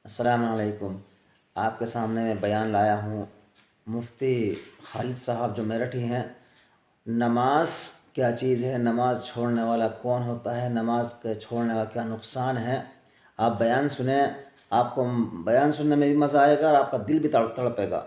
السلام علیکم۔ آپ کے سامنے میں بیان لایا ہوں مفتی خالد صاحب جو میرٹھی ہیں۔ نماز کیا چیز ہے، نماز چھوڑنے والا کون ہوتا ہے، نماز کے چھوڑنے کا کیا نقصان ہے، آپ بیان سنیں۔ آپ کو بیان سننے میں بھی مزہ آئے گا اور آپ کا دل بھی تڑپے گا۔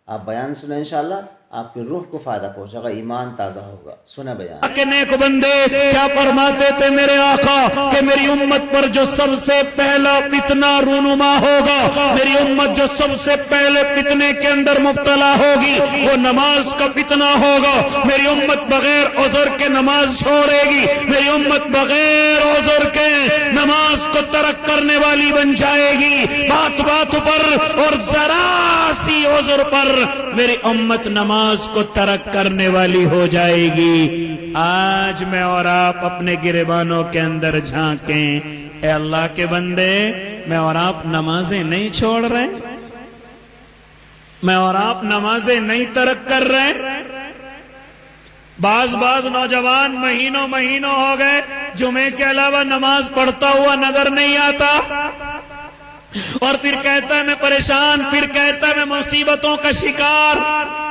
آپ بیان سنیں، انشاءاللہ آپ کی روح کو فائدہ پہنچے گا، ایمان تازہ ہوگا۔ سنیں بیان۔ کہ نیک بندے کیا فرماتے تھے میرے آقا کہ میری امت پر جو سب سے پہلا فتنہ رونما ہوگا، میری امت جو سب سے پہلے فتنے کے اندر مبتلا ہوگی وہ نماز کا فتنہ ہوگا۔ میری امت بغیر عذر کے نماز چھوڑے گی، میری امت بغیر عذر کے نماز کو ترک کرنے والی بن جائے گی۔ بات بات پر اور ذرا سی عذر پر میری امت نماز کو ترک کرنے والی ہو جائے گی۔ آج میں اور آپ اپنے گریبانوں کے اندر جھانکیں، اے اللہ کے بندے، میں اور آپ نمازیں نہیں چھوڑ رہے، میں اور آپ نمازیں نہیں ترک کر رہے۔ بعض نوجوان مہینوں ہو گئے جمعے کے علاوہ نماز پڑھتا ہوا نظر نہیں آتا، اور پھر کہتا ہے میں پریشان، پھر کہتا ہے میں مصیبتوں کا شکار۔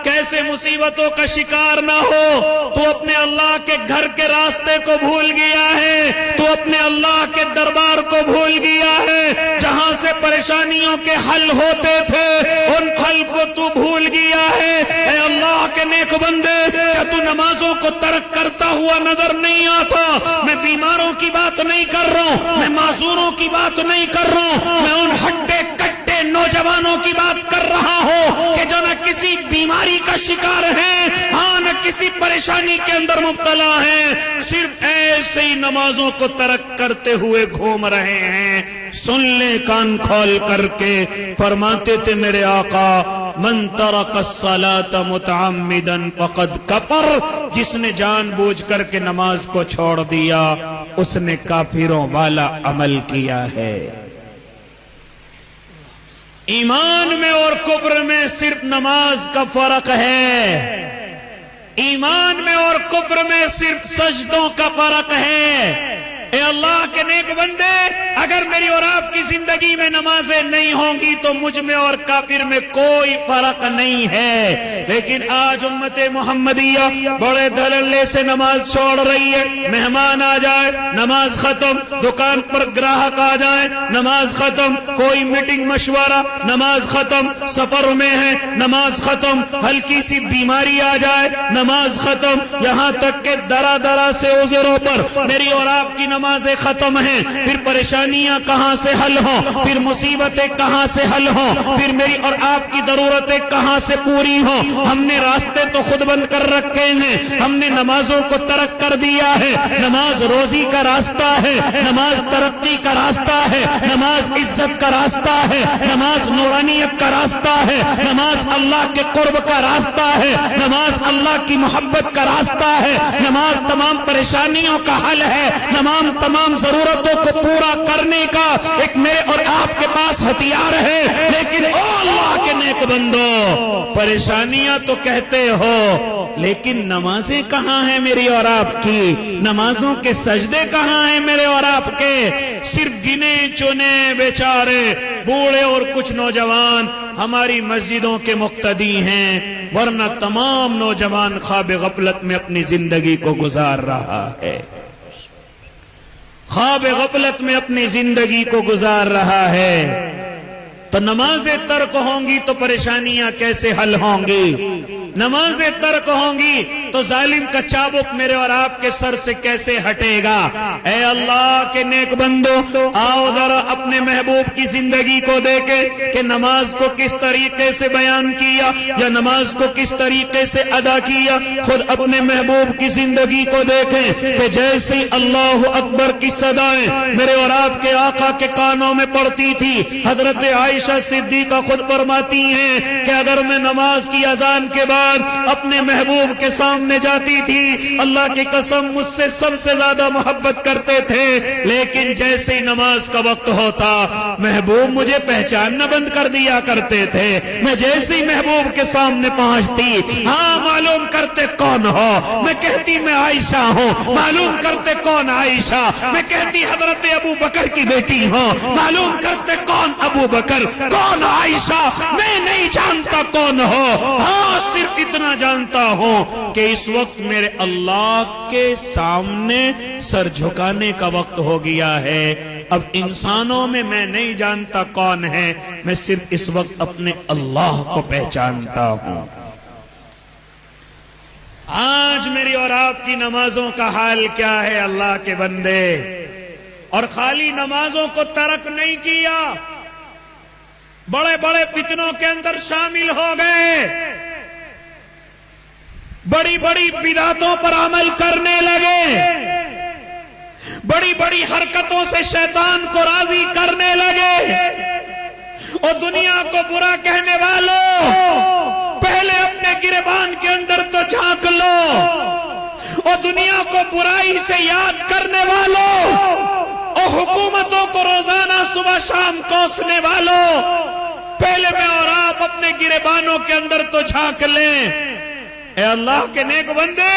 کیسے مصیبتوں کا شکار نہ ہو؟ تو اپنے اللہ کے گھر کے راستے کو بھول گیا ہے، تو اپنے اللہ کے دربار کو بھول گیا ہے، جہاں سے پریشانیوں کے حل ہوتے تھے ان حل کو تو بھول گیا ہے۔ اے اللہ کے نیک بندے، کیا تو نمازوں کو ترک کرتا ہوا نظر نہیں آتا؟ میں بیماروں کی بات نہیں کر رہا ہوں، میں معذوروں کی بات نہیں کر رہا ہوں، میں ان ہڈے کٹے نوجوانوں کی بات کر رہا ہوں کہ جو نہ کسی بیماری کا شکار ہیں، ہاں نہ کسی پریشانی کے اندر مبتلا ہیں، صرف ایسے ہی نمازوں کو ترک کرتے ہوئے گھوم رہے ہیں۔ سن لے کان کھول کر کے، فرماتے تھے میرے آقا من ترک الصلاۃ متعمدا فقد کفر، جس نے جان بوجھ کر کے نماز کو چھوڑ دیا اس نے کافروں والا عمل کیا ہے۔ ایمان میں اور کفر میں صرف نماز کا فرق ہے، ایمان میں اور کفر میں صرف سجدوں کا فرق ہے۔ اے اللہ کے نیک بندے، اگر میری اور آپ کی زندگی میں نمازیں نہیں ہوں گی تو مجھ میں اور کافر میں کوئی فرق نہیں ہے، لیکن آج امت محمدیہ بڑے دھڑلے سے نماز چھوڑ رہی ہے۔ مہمان آ جائے نماز ختم، دکان پر گراہک آ جائے نماز ختم، کوئی میٹنگ مشورہ نماز ختم، سفر میں ہے نماز ختم، ہلکی سی بیماری آ جائے نماز ختم، یہاں تک کہ درا سے عذروں پر میری اور آپ کی نمازیں ختم ہیں۔ پھر پریشانیاں کہاں سے حل ہوں، پھر مصیبتیں کہاں سے حل ہوں، پھر میری اور آپ کی ضرورتیں کہاں سے پوری ہوں؟ ہم نے راستے تو خود بند کر رکھے ہیں، ہم نے نمازوں کو ترک کر دیا ہے۔ نماز روزی کا راستہ ہے، نماز ترقی کا راستہ ہے، نماز عزت کا راستہ ہے، نماز نورانیت کا راستہ ہے، نماز اللہ کے قرب کا راستہ ہے، نماز اللہ کی محبت کا راستہ ہے، نماز تمام پریشانیوں کا حل ہے، تمام ضرورتوں کو پورا کرنے کا ایک میرے اور آپ کے پاس ہتھیار ہے۔ لیکن او اللہ کے نیک بندو، پریشانیاں تو کہتے ہو لیکن نمازیں کہاں ہیں میری اور آپ کی؟ نمازوں کے سجدے کہاں ہیں میرے اور آپ کے؟ صرف گنے چنے بیچارے بوڑھے اور کچھ نوجوان ہماری مسجدوں کے مقتدی ہیں، ورنہ تمام نوجوان خواب غفلت میں اپنی زندگی کو گزار رہا ہے، خواب غفلت میں اپنی زندگی کو گزار رہا ہے۔ تو نمازیں ترک ہوں گی تو پریشانیاں کیسے حل ہوں گی؟ نمازیں ترک ہوں گی تو ظالم کا چابک میرے اور آپ کے سر سے کیسے ہٹے گا؟ اے اللہ کے نیک بندو، آؤ ذرا اپنے محبوب کی زندگی کو دیکھیں کہ نماز کو کس طریقے سے بیان کیا یا نماز کو کس طریقے سے ادا کیا۔ خود اپنے محبوب کی زندگی کو دیکھیں کہ جیسی اللہ اکبر کی صدائیں میرے اور آپ کے آقا کے کانوں میں پڑتی تھی، حضرت عائشہ صدیقہ خود فرماتی ہیں کہ اگر میں نماز کی اذان کے بعد نوجوان اپنے محبوب کے سامنے جاتی تھی، اللہ کی قسم مجھ سے سب سے زیادہ محبت کرتے تھے، لیکن جیسے ہی نماز کا وقت ہوتا محبوب مجھے پہچاننا بند کر دیا کرتے تھے۔ میں جیسے ہی محبوب کے سامنے پہنچتی، ہاں معلوم کرتے کون ہو، میں کہتی میں عائشہ ہوں، معلوم کرتے کون عائشہ، میں کہتی حضرت ابو بکر کی بیٹی ہوں، معلوم کرتے کون ابو بکر، کون عائشہ، میں نہیں جانتا کون ہو، ہاں صرف اتنا جانتا ہوں کہ اس وقت میرے اللہ کے سامنے سر جھکانے کا وقت ہو گیا ہے۔ اب انسانوں میں میں نہیں جانتا کون ہے، میں صرف اس وقت اپنے اللہ کو پہچانتا ہوں۔ آج میری اور آپ کی نمازوں کا حال کیا ہے اللہ کے بندے؟ اور خالی نمازوں کو ترک نہیں کیا، بڑے بڑے فتنوں کے اندر شامل ہو گئے، بڑی بڑی بدعتوں پر عمل کرنے لگے، بڑی بڑی حرکتوں سے شیطان کو راضی کرنے لگے۔ اور دنیا کو برا کہنے والوں، پہلے اپنے گریبان کے اندر تو جھانک لو، اور دنیا کو برائی سے یاد کرنے والوں، اور حکومتوں کو روزانہ صبح شام کوسنے والوں، پہلے میں اور آپ اپنے گریبانوں کے اندر تو جھانک لیں۔ اے اللہ کے نیک بندے،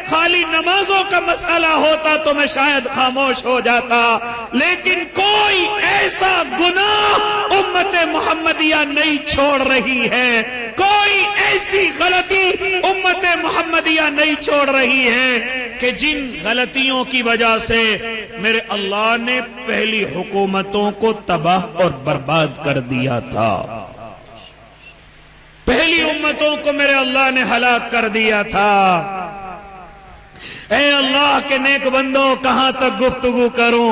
خالی نمازوں کا مسئلہ ہوتا تو میں شاید خاموش ہو جاتا، لیکن کوئی ایسا گناہ امت محمدیہ نہیں چھوڑ رہی ہے، کوئی ایسی غلطی امت محمدیہ نہیں چھوڑ رہی ہے کہ جن غلطیوں کی وجہ سے میرے اللہ نے پہلی حکومتوں کو تباہ اور برباد کر دیا تھا، پہلی امتوں کو میرے اللہ نے ہلاک کر دیا تھا۔ اے اللہ کے نیک بندوں، کہاں تک گفتگو کروں؟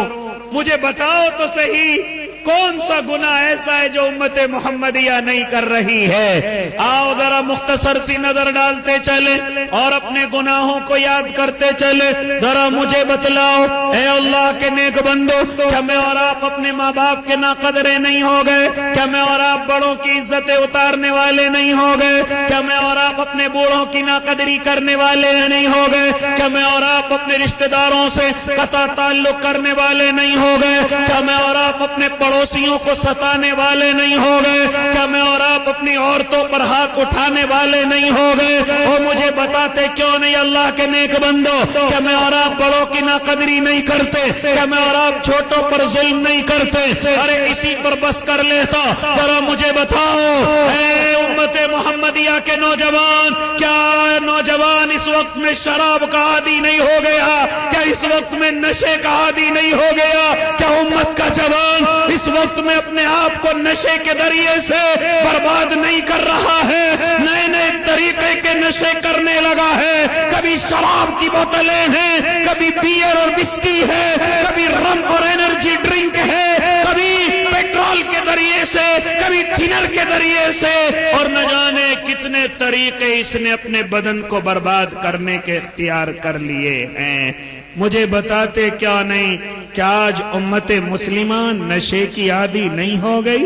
مجھے بتاؤ تو صحیح، کون سا گناہ ایسا ہے جو امت محمدیہ نہیں کر رہی ہے؟ آؤ ذرا مختصر سی نظر ڈالتے چلے اور اپنے گناہوں کو یاد کرتے چلے۔ ذرا مجھے بتلاؤ اے اللہ کے نیک بندو، کیا میں اور آپ اپنے ماں باپ کے ناقدرے نہیں ہو گئے؟ کیا میں اور آپ بڑوں کی عزتیں اتارنے والے نہیں ہو گئے؟ کیا میں اور آپ اپنے بوڑھوں کی ناقدری کرنے والے نہیں ہو گئے؟ کیا میں اور آپ اپنے رشتہ داروں سے قطع تعلق کرنے والے نہیں ہو گئے؟ کیا میں اور آپ اپنے پڑوسیوں کو ستانے والے نہیں ہو گئے؟ کیا میں اور آپ اپنی عورتوں پر ہاتھ اٹھانے والے نہیں ہو گئے؟ اور مجھے بتاتے کیوں نہیں اللہ کے نیک بندو؟ کیا میں اور آپ بڑوں کی ناقدری نہیں کرتے؟ کیا میں اور آپ چھوٹوں پر ظلم نہیں کرتے؟ ارے اسی پر بس کر لیتا، ذرا مجھے بتاؤ اے امت محمدیہ کے نوجوان، کیا نوجوان اس وقت میں شراب کا عادی نہیں ہو گیا؟ کیا اس وقت میں نشے کا عادی نہیں ہو گیا؟ کیا امت کا جوان اس وقت میں اپنے آپ کو نشے کے ذریعے سے برباد نہیں کر رہا ہے؟ نئے نئے طریقے کے نشے کرنے لگا ہے، کبھی شراب کی بوتلیں ہیں، کبھی بیئر اور وسکی ہے، کبھی رم اور انرجی ڈرنک ہے، کبھی پیٹرول کے ذریعے سے، کبھی تھنر کے ذریعے سے، اور نہ جانے کتنے طریقے اس نے اپنے بدن کو برباد کرنے کے اختیار کر لیے ہیں۔ مجھے بتاتے کیا نہیں، کیا آج امت مسلمان نشے کی عادی نہیں ہو گئی؟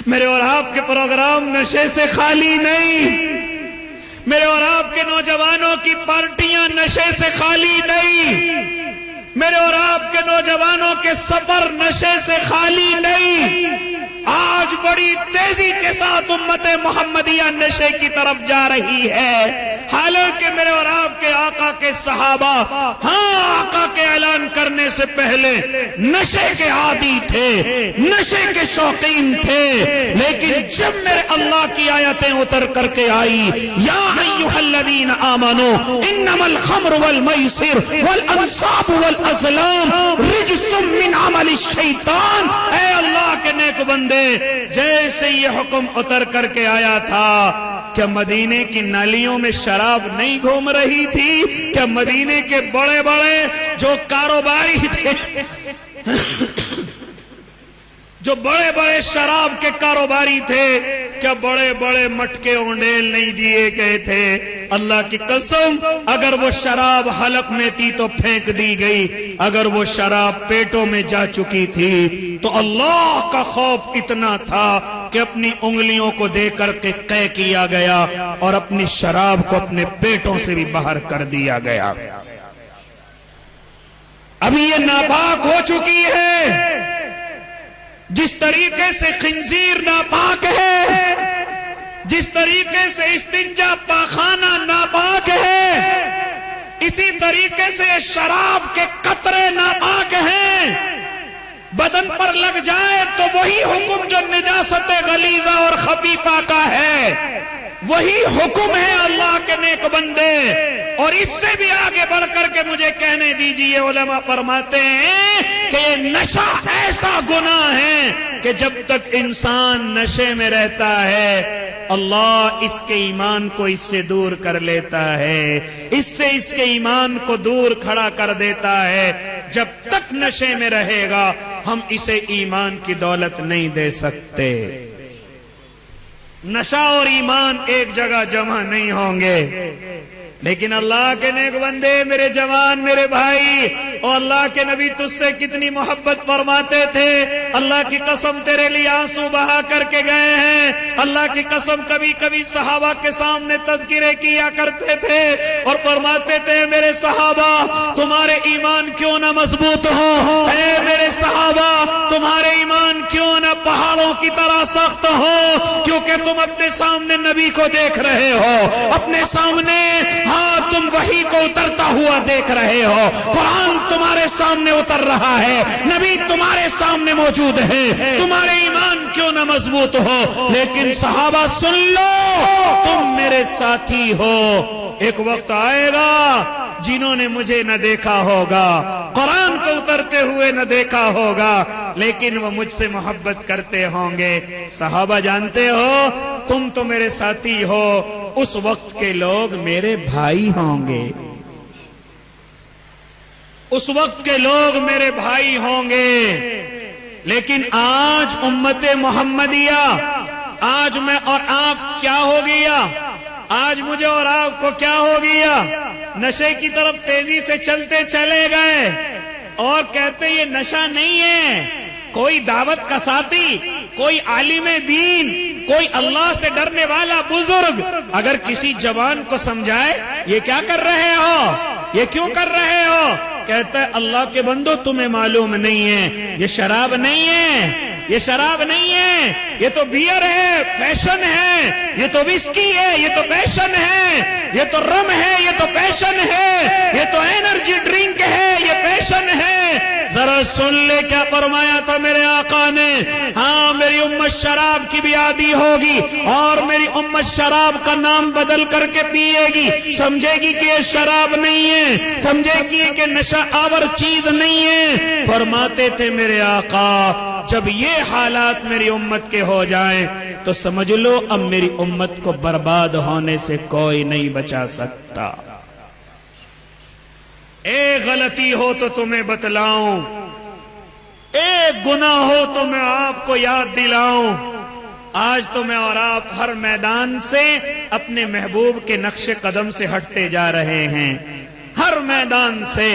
میرے اور آپ کے پروگرام نشے سے خالی نہیں، میرے اور آپ کے نوجوانوں کی پارٹیاں نشے سے خالی نہیں، میرے اور آپ کے نوجوانوں کے سفر نشے سے خالی نہیں۔ آج بڑی تیزی کے ساتھ امت محمدیہ نشے کی طرف جا رہی ہے، حالانکہ میرے اور آپ کے آقا کے صحابہ ہاں آقا کے اعلان کرنے سے پہلے نشے کے عادی تھے، نشے کے شوقین تھے، لیکن جب میرے اللہ کی آیتیں اتر کر کے آئی، یا ایھا الذین آمنوا انما الخمر والمیسر والانصاب والازلام رجس من عمل الشیطان، اے اللہ کے نیک بندے، جیسے یہ حکم اتر کر کے آیا تھا، کیا مدینے کی نالیوں میں شراب نہیں گھوم رہی تھی؟ کیا مدینے کے بڑے بڑے جو کاروباری تھے جو بڑے بڑے شراب کے کاروباری تھے، کیا بڑے بڑے مٹکے اونڈیل نہیں دیے گئے تھے؟ اللہ کی قسم اگر وہ شراب حلق میں تھی تو پھینک دی گئی، اگر وہ شراب پیٹوں میں جا چکی تھی تو اللہ کا خوف اتنا تھا کہ اپنی انگلیوں کو دے کر کے قے کیا گیا اور اپنی شراب کو اپنے پیٹوں سے بھی باہر کر دیا گیا۔ ابھی یہ ناپاک ہو چکی ہے، جس طریقے سے خنزیر ناپاک ہے، جس طریقے سے استنجا پاخانہ ناپاک ہے، اسی طریقے سے شراب کے قطرے ناپاک ہیں۔ بدن پر لگ جائے تو وہی حکم جو نجاست غلیظہ اور خفیفہ کا ہے، وہی حکم ہے اللہ کے نیک بندے۔ اور اس سے بھی آگے بڑھ کر کے مجھے کہنے دیجئے، علماء فرماتے ہیں کہ یہ نشہ ایسا گناہ ہے کہ جب تک انسان نشے میں رہتا ہے اللہ اس کے ایمان کو اس سے دور کر لیتا ہے، اس سے اس کے ایمان کو دور کھڑا کر دیتا ہے۔ جب تک نشے میں رہے گا ہم اسے ایمان کی دولت نہیں دے سکتے۔ نشہ اور ایمان ایک جگہ جمع نہیں ہوں گے، لیکن اللہ کے نیک بندے، میرے جوان، میرے بھائی، اور اللہ کے نبی تجھ سے کتنی محبت فرماتے تھے۔ اللہ کی قسم تیرے لیے آنسو بہا کر کے گئے ہیں۔ اللہ کی قسم کبھی کبھی صحابہ کے سامنے تذکرے کیا کرتے تھے اور فرماتے تھے میرے صحابہ تمہارے ایمان کیوں نہ مضبوط ہو، اے میرے صحابہ تمہارے ایمان کیوں نہ پہاڑوں کی طرح سخت ہو، کیونکہ تم اپنے سامنے نبی کو دیکھ رہے ہو، اپنے سامنے تم وحی کو اترتا ہوا دیکھ رہے ہو، قرآن تمہارے سامنے اتر رہا ہے، نبی تمہارے سامنے موجود ہے، تمہارے ایمان کیوں نہ مضبوط ہو۔ لیکن صحابہ سن لو، تم میرے ساتھی ہو، ایک وقت آئے گا جنہوں نے مجھے نہ دیکھا ہوگا، قرآن کو اترتے ہوئے نہ دیکھا ہوگا، لیکن وہ مجھ سے محبت کرتے ہوں گے۔ صحابہ جانتے ہو تم تو میرے ساتھی ہو، اس وقت کے لوگ میرے بھائی ہوں گے، اس وقت کے لوگ میرے بھائی ہوں گے۔ لیکن آج امت محمدیہ، آج میں اور آپ کیا ہو گیا؟ آج مجھے اور آپ کو کیا ہو گیا؟ نشے کی طرف تیزی سے چلتے چلے گئے اور کہتے یہ نشہ نہیں ہے۔ کوئی دعوت کا ساتھی، کوئی عالم دین، کوئی اللہ سے ڈرنے والا بزرگ اگر کسی جوان کو سمجھائے یہ کیا کر رہے ہو، یہ کیوں کر رہے ہو، کہتا ہے اللہ کے بندو تمہیں معلوم نہیں ہے، یہ شراب نہیں ہے، یہ شراب نہیں ہے، یہ تو بیئر ہے، فیشن ہے، یہ تو وسکی ہے، یہ تو پیشن ہے، یہ تو رم ہے، یہ تو پیشن ہے، یہ تو انرجی ڈرنک ہے، یہ پیشن ہے۔ ذرا سن لے کیا فرمایا تھا میرے آقا نے، ہاں میری امت شراب کی بھی عادی ہوگی اور میری امت شراب کا نام بدل کر کے پیے گی، سمجھے گی کہ یہ شراب نہیں ہے، سمجھے گی کہ نشہ آور چیز نہیں ہے۔ فرماتے تھے میرے آقا جب یہ حالات میری امت کے ہو جائیں تو سمجھ لو اب میری امت کو برباد ہونے سے کوئی نہیں بچا سکتا۔ ایک غلطی ہو تو تمہیں بتلاؤں، ایک گناہ ہو تو میں آپ کو یاد دلاؤں۔ آج تو میں اور آپ ہر میدان سے اپنے محبوب کے نقش قدم سے ہٹتے جا رہے ہیں، ہر میدان سے۔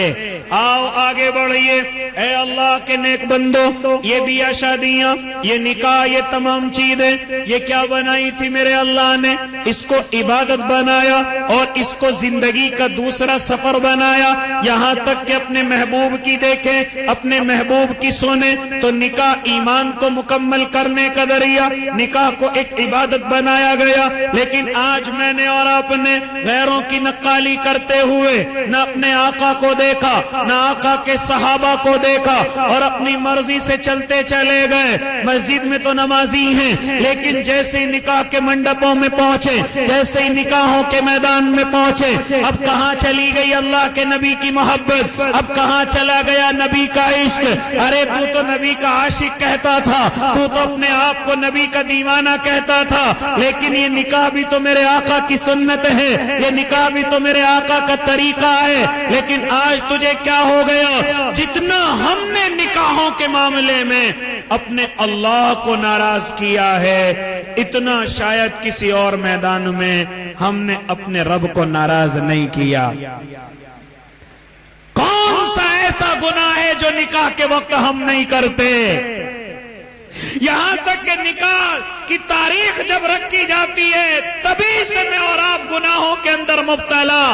آؤ آگے بڑھئے، اے اللہ کے نیک بندو، یہ بیاہ شادیاں، یہ نکاح، یہ تمام چیزیں، یہ کیا بنائی تھی میرے اللہ نے؟ اس کو عبادت بنایا اور اس کو زندگی کا دوسرا سفر بنایا، یہاں تک کہ اپنے محبوب کی دیکھیں، اپنے محبوب کی سنیں تو نکاح ایمان کو مکمل کرنے کا ذریعہ، نکاح کو ایک عبادت بنایا گیا۔ لیکن آج میں نے اور آپ نے غیروں کی نقالی کرتے ہوئے نہ اپنے آقا کو دیکھا، نہ آقا کے صحابہ کو دیکھا اور اپنی مرضی سے چلتے چلے گئے۔ مسجد میں تو نمازی ہیں لیکن جیسے نکاح کے منڈپوں میں پہنچے، جیسے نکاحوں کے میدان میں پہنچے، اب کہاں چلی گئی اللہ کے نبی کی محبت، اب کہاں چلا گیا نبی کا عشق؟ ارے تو تو نبی کا عاشق کہتا تھا، تو تو اپنے آپ کو نبی کا دیوانہ کہتا تھا، لیکن یہ نکاح بھی تو میرے آقا کی سنت ہے، یہ نکاح بھی تو میرے آقا کا طریقہ ہے۔ لیکن آج تجھے کیا ہو گیا؟ جتنا ہم نے نکاحوں کے معاملے میں اپنے اللہ کو ناراض کیا ہے، اتنا شاید کسی اور میدان میں ہم نے اپنے رب کو ناراض نہیں کیا۔ کون سا ایسا گناہ ہے جو نکاح کے وقت ہم نہیں کرتے؟ یہاں تک کہ نکاح کی تاریخ جب رکھی جاتی ہے تبھی سے میں اور آپ گناہوں کے اندر مبتلا،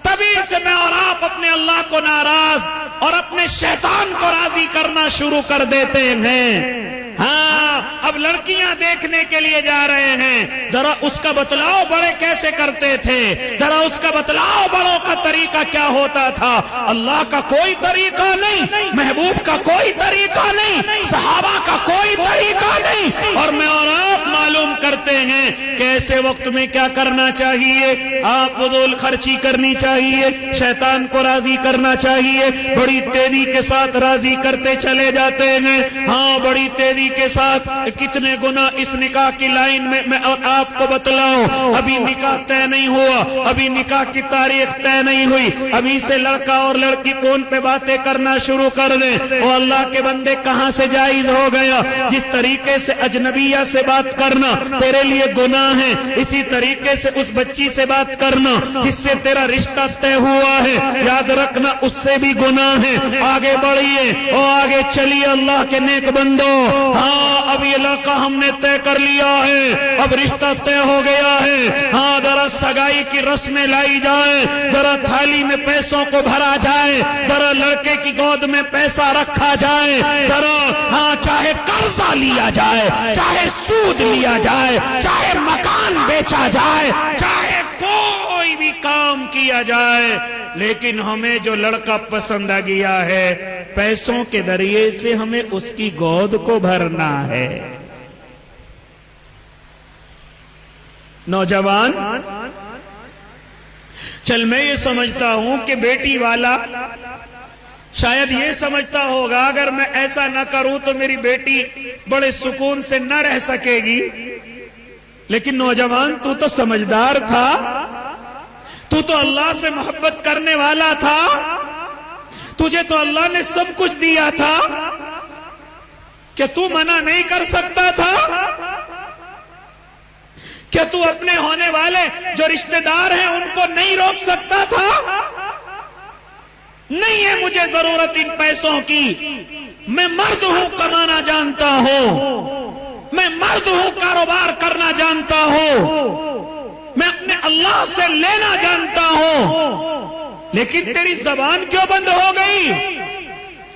تبھی سے میں اور آپ اپنے اللہ کو ناراض اور اپنے شیطان کو راضی کرنا شروع کر دیتے ہیں۔ ہاں، اب لڑکیاں دیکھنے کے لیے جا رہے ہیں، ذرا اس کا بتلاؤ بڑے کیسے کرتے تھے، ذرا اس کا بتلاؤ بڑوں کا طریقہ کیا ہوتا تھا۔ اللہ کا کوئی طریقہ نہیں، محبوب کا کوئی طریقہ نہیں، صحابہ کا کوئی طریقہ نہیں، اور میں اور آپ معلوم کرتے ہیں کہ ایسے وقت میں کیا کرنا چاہیے۔ آپ فضول خرچی کرنی چاہیے، شیطان کو راضی کرنا چاہیے، بڑی تیزی کے ساتھ راضی کرتے چلے جاتے ہیں۔ ہاں، بڑی تیزی کے ساتھ کتنے گناہ اس نکاح کی لائن میں اور آپ کو بتلاؤ۔ ابھی نکاح طے نہیں ہوا، ابھی نکاح کی تاریخ طے نہیں ہوئی، ابھی سے لڑکا اور لڑکی فون پہ باتیں کرنا شروع کر دیں۔ وہ اللہ کے بندے کہاں سے جائز ہو گیا؟ جس طریقے سے اجنبیہ سے بات کرنا تیرے لیے گناہ ہے، اسی طریقے سے اس بچی سے بات کرنا جس سے تیرا رشتہ طے ہوا ہے، یاد رکھنا اس سے بھی گناہ ہے۔ آگے بڑھیے اور آگے چلیے اللہ کے نیک بندو۔ ہاں، اب یہ لڑکا ہم نے طے کر لیا ہے، اب رشتہ طے ہو گیا ہے۔ ہاں، ذرا سگائی کی رسمیں لائی جائیں، ذرا تھالی میں پیسوں کو بھرا جائے، ذرا لڑکے کی گود میں پیسہ رکھا جائے، ذرا ہاں چاہے قرضہ لیا جائے، چاہے سود لیا جائے، چاہے مکان بیچا جائے، چاہے کوئی بھی کام کیا جائے، لیکن ہمیں جو لڑکا پسند آ گیا ہے پیسوں کے ذریعے سے ہمیں اس کی گود کو بھرنا ہے۔ نوجوان، چل میں یہ سمجھتا ہوں کہ بیٹی والا شاید یہ سمجھتا ہوگا اگر میں ایسا نہ کروں تو میری بیٹی بڑے سکون سے نہ رہ سکے گی، لیکن نوجوان تو تو سمجھدار تھا، تو اللہ سے محبت کرنے والا تھا، تجھے تو اللہ نے سب کچھ دیا تھا، کیا تو منع نہیں کر سکتا تھا؟ کیا تو اپنے ہونے والے جو رشتہ دار ہیں ان کو نہیں روک سکتا تھا؟ نہیں ہے مجھے ضرورت ان پیسوں کی، میں مرد ہوں، کمانا جانتا ہوں، میں مرد ہوں، کاروبار کرنا جانتا ہوں، میں اپنے اللہ سے لینا جانتا ہوں، لیکن تیری زبان کیوں بند ہو گئی؟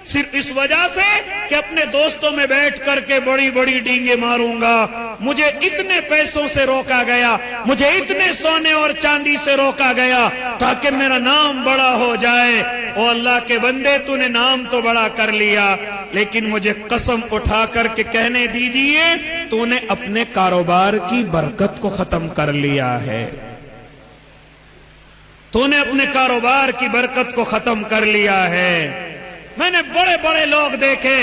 صرف اس وجہ سے کہ اپنے دوستوں میں بیٹھ کر کے بڑی بڑی ڈینگیں ماروں گا، مجھے اتنے پیسوں سے روکا گیا، مجھے اتنے سونے اور چاندی سے روکا گیا تاکہ میرا نام بڑا ہو جائے۔ او اللہ کے بندے، تو نے نام تو بڑا کر لیا، لیکن مجھے قسم اٹھا کر کے کہنے دیجئے تو نے اپنے کاروبار کی برکت کو ختم کر لیا ہے، تو نے اپنے کاروبار کی برکت کو ختم کر لیا ہے۔ میں نے بڑے بڑے لوگ دیکھے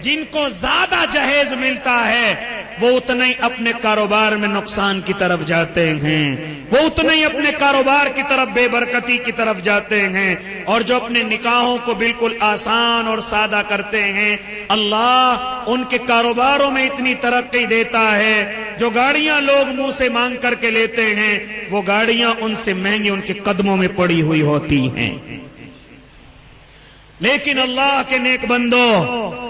جن کو زیادہ جہیز ملتا ہے وہ اتنا ہی اپنے کاروبار میں نقصان کی طرف جاتے ہیں، وہ اتنا ہی اپنے کاروبار کی طرف بے برکتی کی طرف جاتے ہیں، اور جو اپنے نکاحوں کو بالکل آسان اور سادہ کرتے ہیں اللہ ان کے کاروباروں میں اتنی ترقی دیتا ہے۔ جو گاڑیاں لوگ منہ سے مانگ کر کے لیتے ہیں وہ گاڑیاں ان سے مہنگی ان کے قدموں میں پڑی ہوئی ہوتی ہیں۔ لیکن اللہ کے نیک بندو،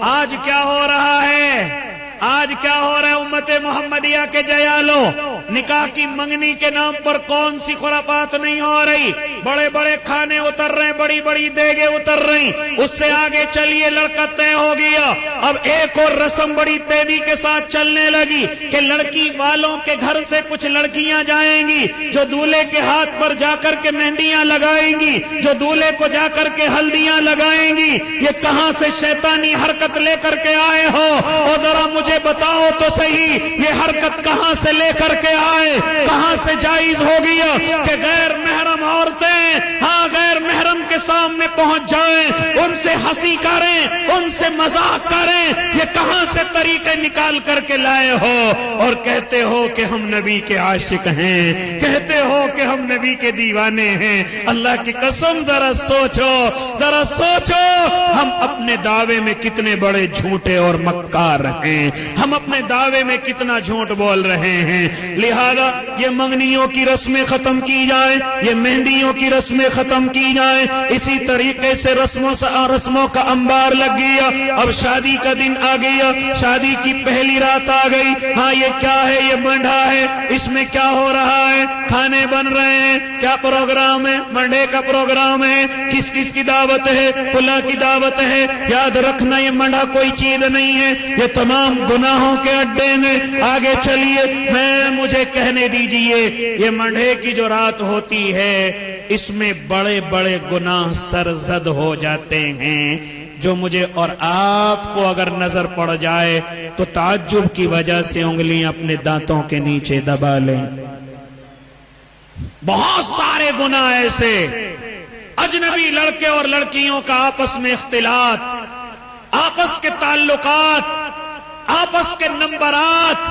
آج کیا ہو رہا ہے؟ آج کیا ہو رہا ہے امت محمدیہ کے جیالو؟ نکاح کی منگنی کے نام پر کون سی خرافات نہیں ہو رہی؟ بڑے بڑے کھانے اتر رہے ہیں، بڑی بڑی دیگیں اتر رہی، اس سے آگے چلیے لڑکا طے ہو گیا، اب ایک اور رسم بڑی تیزی کے ساتھ چلنے لگی کہ لڑکی والوں کے گھر سے کچھ لڑکیاں جائیں گی جو دولہے کے ہاتھ پر جا کر کے مہندیاں لگائیں گی، جو دولہے کو جا کر کے ہلدیاں لگائیں گی۔ یہ کہاں سے شیطانی حرکت لے کر کے آئے ہو؟ اور ذرا مجھے بتاؤ تو صحیح یہ حرکت کہاں سے لے کر کے آئے, کہاں سے جائز ہو گیا کہ غیر محرم عورتیں ہاں غیر محرم کے سامنے پہنچ جائیں, ان سے ہنسی کریں, ان سے مذاق کریں, یہ کہاں سے طریقے نکال کر کے لائے ہو اور کہتے ہو کہ ہم نبی کے عاشق ہیں, کہتے ہو کہ ہم نبی کے دیوانے ہیں. اللہ کی قسم ذرا سوچو, ذرا سوچو, ہم اپنے دعوے میں کتنے بڑے جھوٹے اور مکار ہیں, ہم اپنے دعوے میں کتنا جھوٹ بول رہے ہیں. لہذا یہ منگنیوں کی رسمیں ختم کی جائیں, یہ مہندیوں کی رسمیں ختم کی جائیں. اسی طریقے سے رسموں کا انبار لگ گیا. اب شادی کا دن آ گیا, شادی کی پہلی رات آ گئی. ہاں یہ کیا ہے, یہ منڈا ہے, اس میں کیا ہو رہا ہے, کھانے بن رہے ہیں, کیا پروگرام ہے, منڈے کا پروگرام ہے, کس کس کی دعوت ہے, فلاں کی دعوت ہے. یاد رکھنا یہ منڈا کوئی چیز نہیں ہے, یہ تمام گناہوں کے اڈے میں. آگے چلیے, مجھے کہنے دیجئے, یہ منڈے کی جو رات ہوتی ہے اس میں بڑے بڑے گناہ سرزد ہو جاتے ہیں, جو مجھے اور آپ کو اگر نظر پڑ جائے تو تعجب کی وجہ سے انگلیاں اپنے دانتوں کے نیچے دبا لیں. بہت سارے گناہ ایسے, اجنبی لڑکے اور لڑکیوں کا آپس میں اختلاط, آپس کے تعلقات, آپس کے نمبرات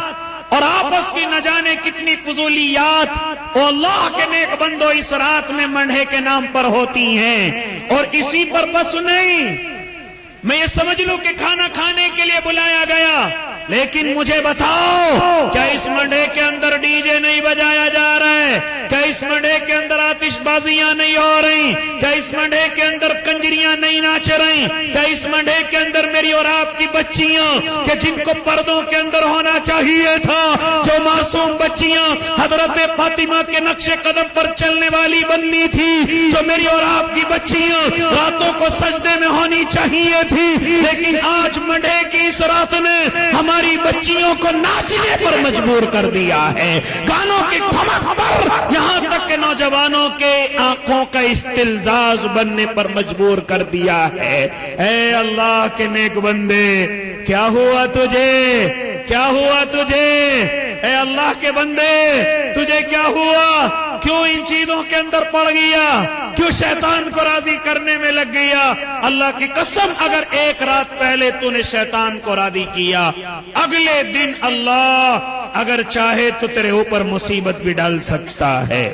اور آپس کی نہ جانے کتنی فضولیات. او اللہ کے نیک بندو, اس رات میں منڈے کے نام پر ہوتی ہیں. اور اسی پر بس نہیں, میں یہ سمجھ لوں کہ کھانا کھانے کے لیے بلایا گیا, لیکن مجھے بتاؤ کیا اس منڈے کے اندر ڈی جے نہیں بجایا جا رہا ہے, کیا اس منڈے کے اندر آتش بازیاں نہیں ہو رہی, کیا اس منڈے کے اندر کنجریاں نہیں ناچ رہی, کیا اس منڈے کے اندر میری اور آپ کی بچیاں کہ جن کو پردوں کے اندر ہونا چاہیے تھا, جو معصوم بچیاں حضرت فاطمہ کے نقش قدم پر چلنے والی بننی تھی, جو میری اور آپ کی بچیاں راتوں کو سجدے میں ہونی چاہیے تھی, لیکن آج منڈے کی اس رات نے ہماری بچیوں کو ناچنے پر مجبور کر دیا ہے, گانوں کی دھمک پر, یہاں تک کہ نوجوانوں کے آنکھوں کا استلزاز بننے پر مجبور کر دیا ہے. اے اللہ کے نیک بندے, کیا ہوا تجھے, کیا ہوا تجھے, اے اللہ کے بندے تجھے کیا ہوا, کیوں ان چیزوں کے اندر پڑ گیا, کیوں شیطان کو راضی کرنے میں لگ گیا. اللہ کی قسم اگر ایک رات پہلے تو نے شیطان کو راضی کیا, اگلے دن اللہ اگر چاہے تو تیرے اوپر مصیبت بھی ڈال سکتا ہے.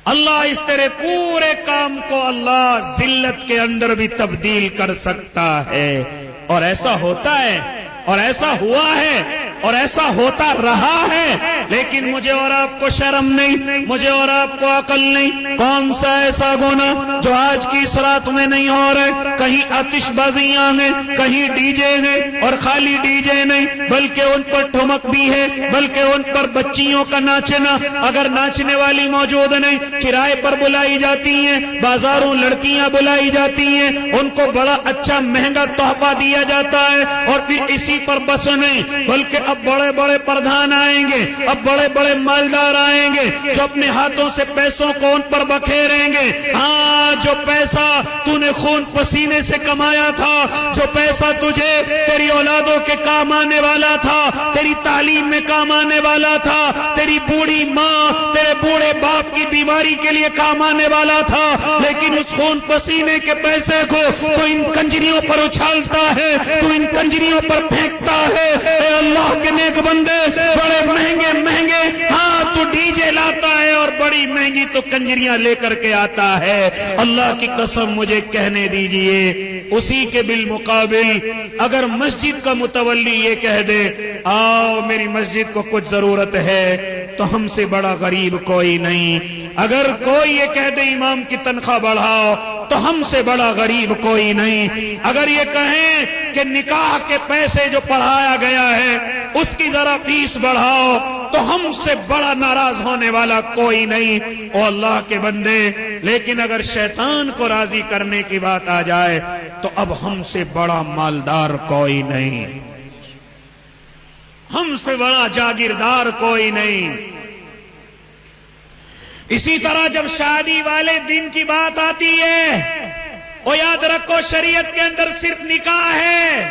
اللہ اس تیرے پورے کام کو اللہ ذلت کے اندر بھی تبدیل کر سکتا ہے. اور ایسا ہوتا ہے, اور ایسا ہوا ہے, اور ایسا ہوتا رہا ہے. لیکن مجھے اور آپ کو شرم نہیں, مجھے اور آپ کو عقل نہیں. کون سا ایسا گناہ جو آج کی اس رات میں نہیں ہو رہے, کہیں آتش بازیاں ہیں, کہیں ڈی جے ہیں, اور خالی ڈی جے نہیں بلکہ ان پر ٹھمک بھی ہے, بلکہ ان پر بچیوں کا ناچنا, اگر ناچنے والی موجود نہیں کرائے پر بلائی جاتی ہیں, بازاروں لڑکیاں بلائی جاتی ہیں, ان کو بڑا اچھا مہنگا تحفہ دیا جاتا ہے, اور پھر اسی پر بس نہیں بلکہ اب بڑے بڑے پردھان آئیں گے, اب بڑے بڑے مالدار آئیں گے جو اپنے ہاتھوں سے پیسوں کو ان پر بکھیریں گے. ہاں جو پیسہ تو نے خون پسینے سے کمایا تھا, جو پیسہ تجھے تیری اولادوں کے کام آنے والا تھا, تیری تعلیم میں کام آنے والا تھا, تیری بوڑھی ماں تیرے بوڑھے باپ کی بیماری کے لیے کام آنے والا تھا, لیکن اس خون پسینے کے پیسے کو تو ان کنجریوں پر اچھالتا ہے, تو ان کنجریوں پر پھینکتا ہے. اے اللہ کے نیک بندے, بڑے مہنگے مہنگے ہاں تو ڈی جے لاتا ہے, اور بڑی مہنگی تو کنجریاں لے کر کے آتا ہے. اللہ کی قسم مجھے کہنے دیجئے, اسی کے بالمقابل اگر مسجد کا متولی یہ کہہ دے آؤ میری مسجد کو کچھ ضرورت ہے, تو ہم سے بڑا غریب کوئی نہیں. اگر کوئی یہ کہہ دے امام کی تنخواہ بڑھاؤ, تو ہم سے بڑا غریب کوئی نہیں. اگر یہ کہیں کہ نکاح کے پیسے جو پڑھایا گیا ہے اس کی ذرا فیس بڑھاؤ, تو ہم سے بڑا ناراض ہونے والا کوئی نہیں. او اللہ کے بندے, لیکن اگر شیطان کو راضی کرنے کی بات آ جائے تو اب ہم سے بڑا مالدار کوئی نہیں, ہم سے بڑا جاگیردار کوئی نہیں. اسی طرح جب شادی والے دن کی بات آتی ہے, وہ یاد رکھو شریعت کے اندر صرف نکاح ہے,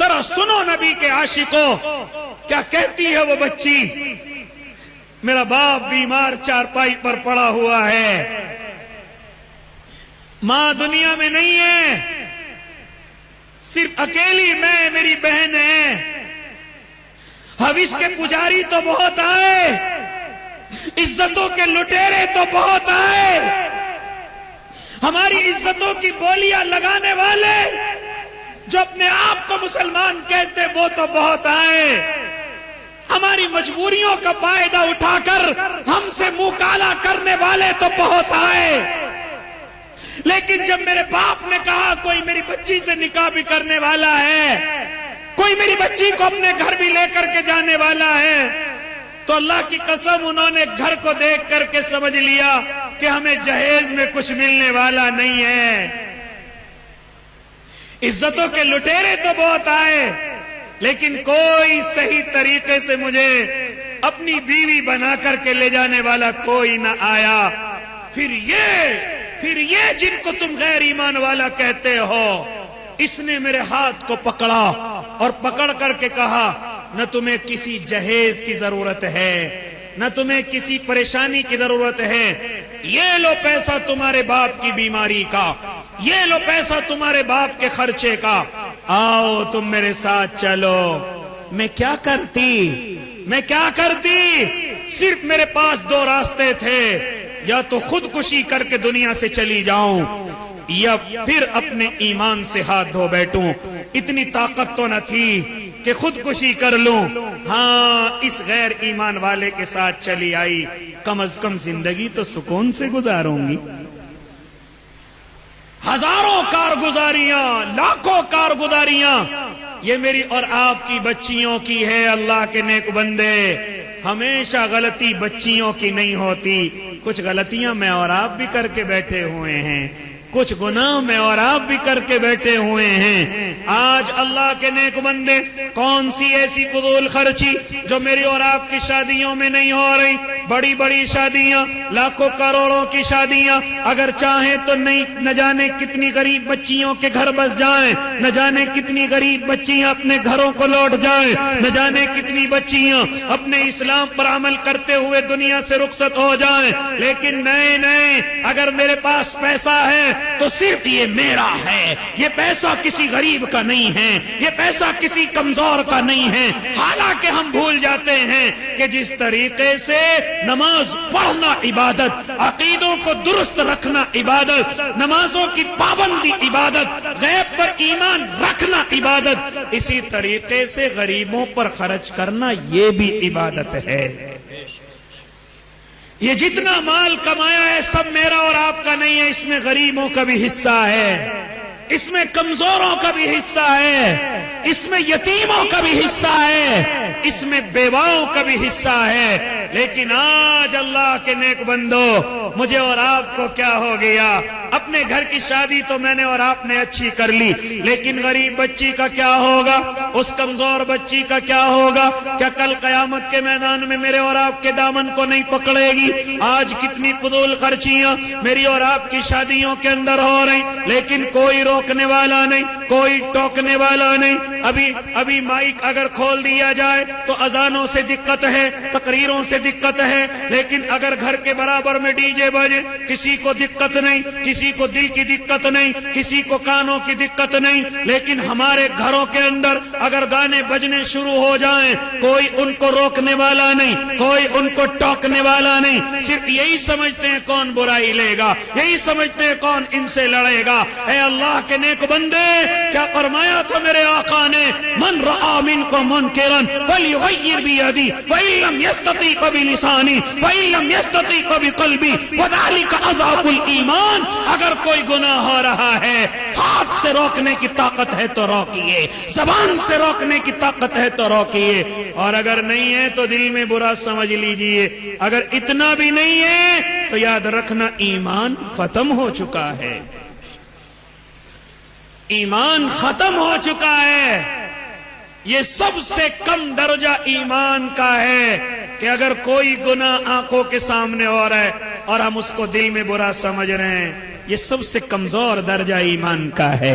ذرا سنو نبی کے عاشقوں، کیا کہتی ہے وہ بچی؟ میرا باپ بیمار چارپائی پر پڑا ہوا ہے، ماں دنیا میں نہیں ہے، صرف اکیلی میں، میری بہن ہے۔ حویث کے پجاری تو بہت آئے، عزتوں کے لٹیرے تو بہت آئے، ہماری عزتوں کی بولیاں لگانے والے جو اپنے آپ کو مسلمان کہتے وہ تو بہت آئے، ہماری مجبوریوں کا فائدہ اٹھا کر ہم سے منہ کالا کرنے والے تو بہت آئے۔ لیکن جب میرے باپ نے کہا کوئی میری بچی سے نکاح بھی کرنے والا ہے، کوئی میری بچی کو اپنے گھر بھی لے کر کے جانے والا ہے، تو اللہ کی قسم انہوں نے گھر کو دیکھ کر کے سمجھ لیا کہ ہمیں جہیز میں کچھ ملنے والا نہیں ہے۔ عزتوں کے لٹیرے تو بہت آئے، لیکن کوئی صحیح طریقے سے مجھے اپنی بیوی بنا کر کے لے جانے والا کوئی نہ آیا۔ پھر یہ جن کو تم غیر ایمان والا کہتے ہو، اس نے میرے ہاتھ کو پکڑا اور پکڑ کر کے کہا نہ تمہیں کسی جہیز کی ضرورت ہے، نہ تمہیں کسی پریشانی کی ضرورت ہے، یہ لو پیسہ تمہارے باپ کی بیماری کا، یہ لو پیسہ تمہارے باپ کے خرچے کا، آؤ تم میرے ساتھ چلو۔ میں کیا کرتی؟ صرف میرے پاس دو راستے تھے، یا تو خودکشی کر کے دنیا سے چلی جاؤں، یا پھر اپنے ایمان سے ہاتھ دھو بیٹھوں۔ اتنی طاقت تو نہ تھی کہ خودکشی کر لوں، ہاں اس غیر ایمان والے کے ساتھ چلی آئی، کم از کم زندگی تو سکون سے گزاروں گی۔ ہزاروں کارگزاریاں، لاکھوں کارگزاریاں یہ میری اور آپ کی بچیوں کی ہے۔ اللہ کے نیک بندے، ہمیشہ غلطی بچیوں کی نہیں ہوتی، کچھ غلطیاں میں اور آپ بھی کر کے بیٹھے ہوئے ہیں، کچھ گناہ میں اور آپ بھی کر کے بیٹھے ہوئے ہیں۔ آج اللہ کے نیک بندے، کون سی ایسی فضول خرچی جو میری اور آپ کی شادیوں میں نہیں ہو رہی؟ بڑی بڑی شادیاں، لاکھوں کروڑوں کی شادیاں، اگر چاہیں تو نہیں، نہ جانے کتنی غریب بچیوں کے گھر بس جائیں، نہ جانے کتنی غریب بچیاں اپنے گھروں کو لوٹ جائیں، نہ جانے کتنی بچیاں اپنے اسلام پر عمل کرتے ہوئے دنیا سے رخصت ہو جائیں، لیکن نہیں، اگر میرے پاس پیسہ ہے تو صرف یہ میرا ہے، یہ پیسہ کسی غریب کا نہیں ہے، یہ پیسہ کسی کمزور کا نہیں ہے۔ حالانکہ ہم بھول جاتے ہیں کہ جس طریقے سے نماز پڑھنا عبادت، عقیدوں کو درست رکھنا عبادت، نمازوں کی پابندی عبادت، غیب پر ایمان رکھنا عبادت، اسی طریقے سے غریبوں پر خرچ کرنا یہ بھی عبادت ہے۔ یہ جتنا مال کمایا ہے سب میرا اور آپ کا نہیں ہے، اس میں غریبوں کا بھی حصہ ہے، اس میں کمزوروں کا بھی حصہ ہے، اس میں یتیموں کا بھی حصہ ہے، اس میں بیواؤں کا بھی حصہ ہے۔ لیکن آج اللہ کے نیک بندو، مجھے اور آپ کو کیا ہو گیا؟ اپنے گھر کی شادی تو میں نے اور آپ نے اچھی کر لی، لیکن غریب بچی کا کیا ہوگا؟ اس کمزور بچی کا کیا ہوگا؟ کیا کل قیامت کے میدان میں میرے اور آپ کے دامن کو نہیں پکڑے گی؟ آج کتنی فضول خرچیاں میری اور آپ کی شادیوں کے اندر ہو رہی، لیکن کوئی روکنے والا نہیں، کوئی ٹوکنے والا نہیں۔ ابھی مائک اگر کھول دیا جائے تو اذانوں سے دقت ہے، تقریروں سے دقت ہے، لیکن اگر گھر کے برابر میں ڈی جے بجے کسی کو دقت نہیں، کسی کو دل کی دقت نہیں، کسی کو کانوں کی دقت نہیں۔ لیکن ہمارے گھروں کے اندر اگر گانے بجنے شروع ہو جائیں، کوئی ان کو روکنے والا نہیں، کوئی ان کو ٹوکنے والا نہیں، صرف یہی سمجھتے ہیں کون برائی لے گا، یہی سمجھتے ہیں کون ان سے لڑے گا۔ اے اللہ کے نیک بندے، کیا فرمایا تھا میرے آقا نے؟ من رآ منکم منکرا فلیغیر بیدی فإن لم یستطع بلسانی فإن لم یستطع بقلبی وذلک اضعف الایمان۔ اگر کوئی گناہ ہو رہا ہے، ہاتھ سے روکنے کی طاقت ہے تو روکیے، زبان سے روکنے کی طاقت ہے تو روکیے، اور اگر نہیں ہے تو دل میں برا سمجھ لیجئے۔ اگر اتنا بھی نہیں ہے تو یاد رکھنا ایمان ختم ہو چکا ہے، ایمان ختم ہو چکا ہے۔ یہ سب سے کم درجہ ایمان کا ہے کہ اگر کوئی گناہ آنکھوں کے سامنے ہو رہا ہے اور ہم اس کو دل میں برا سمجھ رہے ہیں، یہ سب سے کمزور درجہ ایمان کا ہے۔